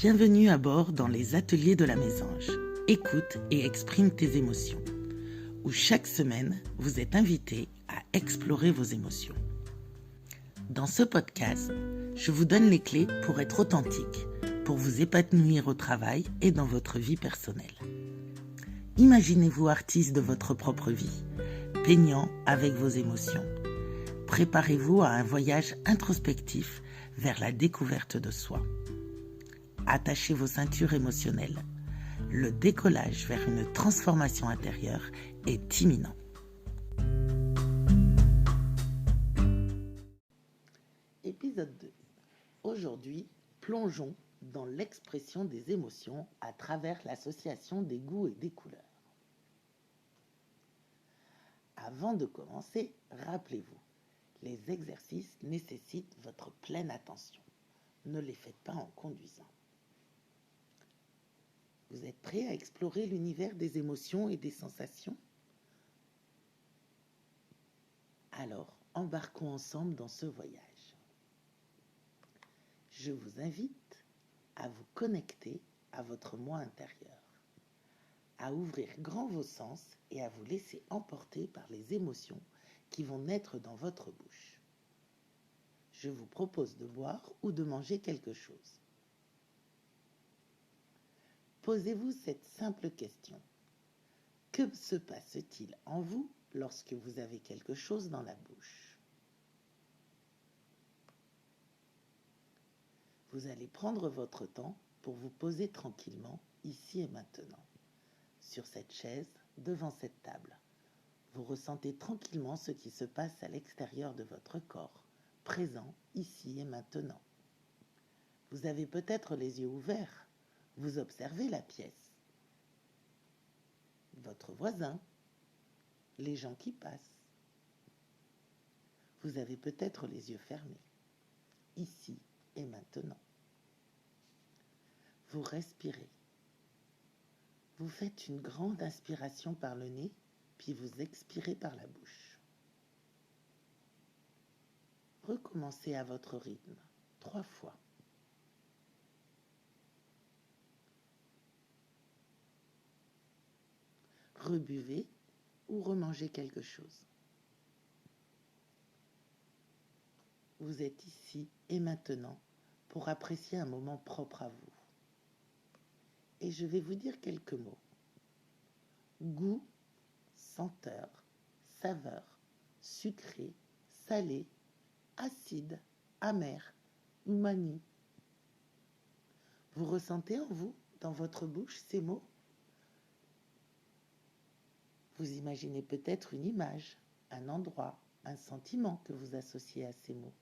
Bienvenue à bord dans les ateliers de la Mésange. Écoute et exprime tes émotions. Où chaque semaine, vous êtes invité à explorer vos émotions. Dans ce podcast, je vous donne les clés pour être authentique, pour vous épanouir au travail et dans votre vie personnelle. Imaginez-vous artiste de votre propre vie, peignant avec vos émotions. Préparez-vous à un voyage introspectif vers la découverte de soi. Attachez vos ceintures émotionnelles. Le décollage vers une transformation intérieure est imminent. Épisode 2. Aujourd'hui, plongeons dans l'expression des émotions à travers l'association des goûts et des couleurs. Avant de commencer, rappelez-vous, les exercices nécessitent votre pleine attention. Ne les faites pas en conduisant. Vous êtes prêts à explorer l'univers des émotions et des sensations? Alors, embarquons ensemble dans ce voyage. Je vous invite à vous connecter à votre moi intérieur, à ouvrir grand vos sens et à vous laisser emporter par les émotions qui vont naître dans votre bouche. Je vous propose de boire ou de manger quelque chose. Posez-vous cette simple question. Que se passe-t-il en vous lorsque vous avez quelque chose dans la bouche? Vous allez prendre votre temps pour vous poser tranquillement, ici et maintenant, sur cette chaise, devant cette table. Vous ressentez tranquillement ce qui se passe à l'extérieur de votre corps, présent, ici et maintenant. Vous avez peut-être les yeux ouverts. Vous observez la pièce, votre voisin, les gens qui passent. Vous avez peut-être les yeux fermés, ici et maintenant. Vous respirez. Vous faites une grande inspiration par le nez, puis vous expirez par la bouche. Recommencez à votre rythme, 3 fois. Rebuvez ou remangez quelque chose. Vous êtes ici et maintenant pour apprécier un moment propre à vous. Et je vais vous dire quelques mots. Goût, senteur, saveur, sucré, salé, acide, amer, umami. Vous ressentez en vous, dans votre bouche, ces mots? Vous imaginez peut-être une image, un endroit, un sentiment que vous associez à ces mots.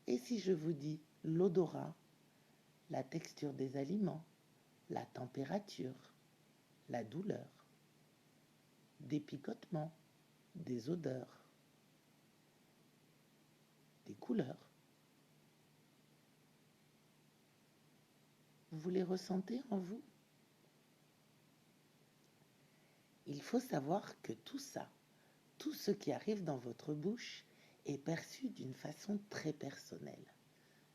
Et si je vous dis l'odorat, la texture des aliments, la température, la douleur, des picotements, des odeurs, des couleurs. Vous les ressentez en vous? Il faut savoir que tout ça, tout ce qui arrive dans votre bouche est perçu d'une façon très personnelle.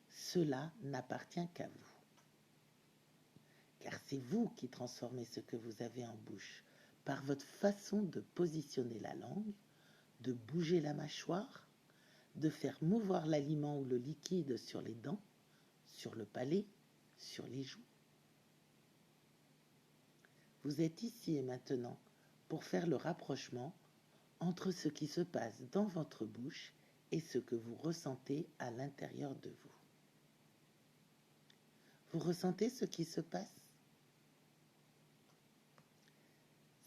Cela n'appartient qu'à vous. Car c'est vous qui transformez ce que vous avez en bouche par votre façon de positionner la langue, de bouger la mâchoire, de faire mouvoir l'aliment ou le liquide sur les dents, sur le palais, sur les joues. Vous êtes ici et maintenant pour faire le rapprochement entre ce qui se passe dans votre bouche et ce que vous ressentez à l'intérieur de vous. Vous ressentez ce qui se passe?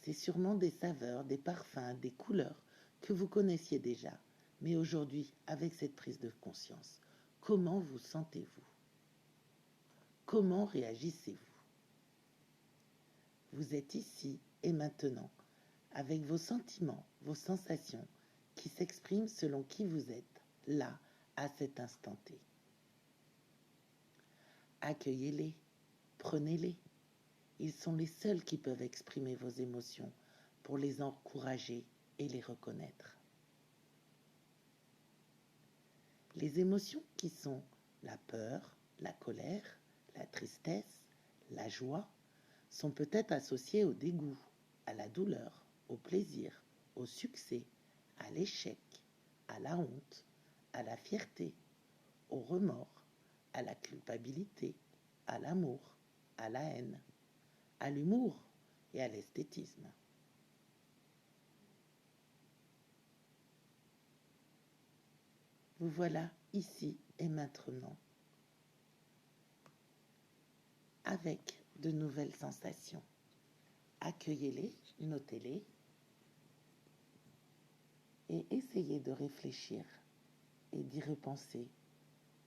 C'est sûrement des saveurs, des parfums, des couleurs que vous connaissiez déjà, mais aujourd'hui, avec cette prise de conscience, comment vous sentez-vous? Comment réagissez-vous? Vous êtes ici et maintenant, avec vos sentiments, vos sensations, qui s'expriment selon qui vous êtes, là, à cet instant T. Accueillez-les, prenez-les. Ils sont les seuls qui peuvent exprimer vos émotions pour les encourager et les reconnaître. Les émotions qui sont La peur, la colère, la tristesse, la joie sont peut-être associées au dégoût, à la douleur, au plaisir, au succès, à l'échec, à la honte, à la fierté, au remords, à la culpabilité, à l'amour, à la haine, à l'humour et à l'esthétisme. Vous voilà ici et maintenant, avec de nouvelles sensations. Accueillez-les, notez-les et essayez de réfléchir et d'y repenser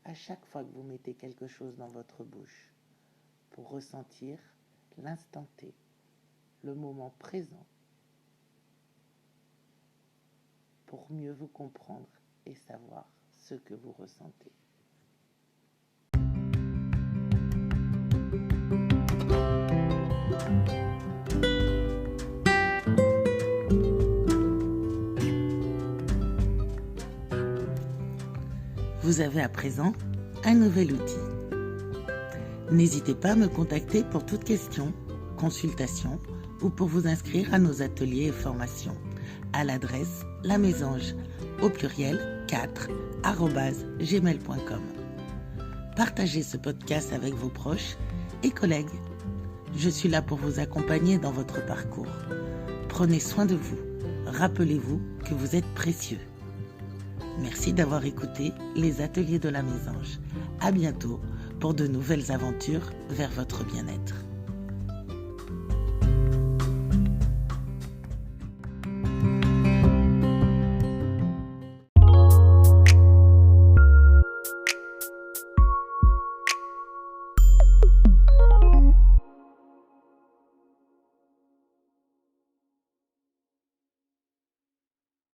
à chaque fois que vous mettez quelque chose dans votre bouche pour ressentir l'instant T, le moment présent, pour mieux vous comprendre et savoir ce que vous ressentez. Vous avez à présent un nouvel outil. N'hésitez pas à me contacter pour toute question, consultation ou pour vous inscrire à nos ateliers et formations à l'adresse lamésange au pluriel 4@gmail.com. Partagez ce podcast avec vos proches et collègues. Je suis là pour vous accompagner dans votre parcours. Prenez soin de vous. Rappelez-vous que vous êtes précieux. Merci d'avoir écouté les ateliers de la Mésange. À bientôt pour de nouvelles aventures vers votre bien-être.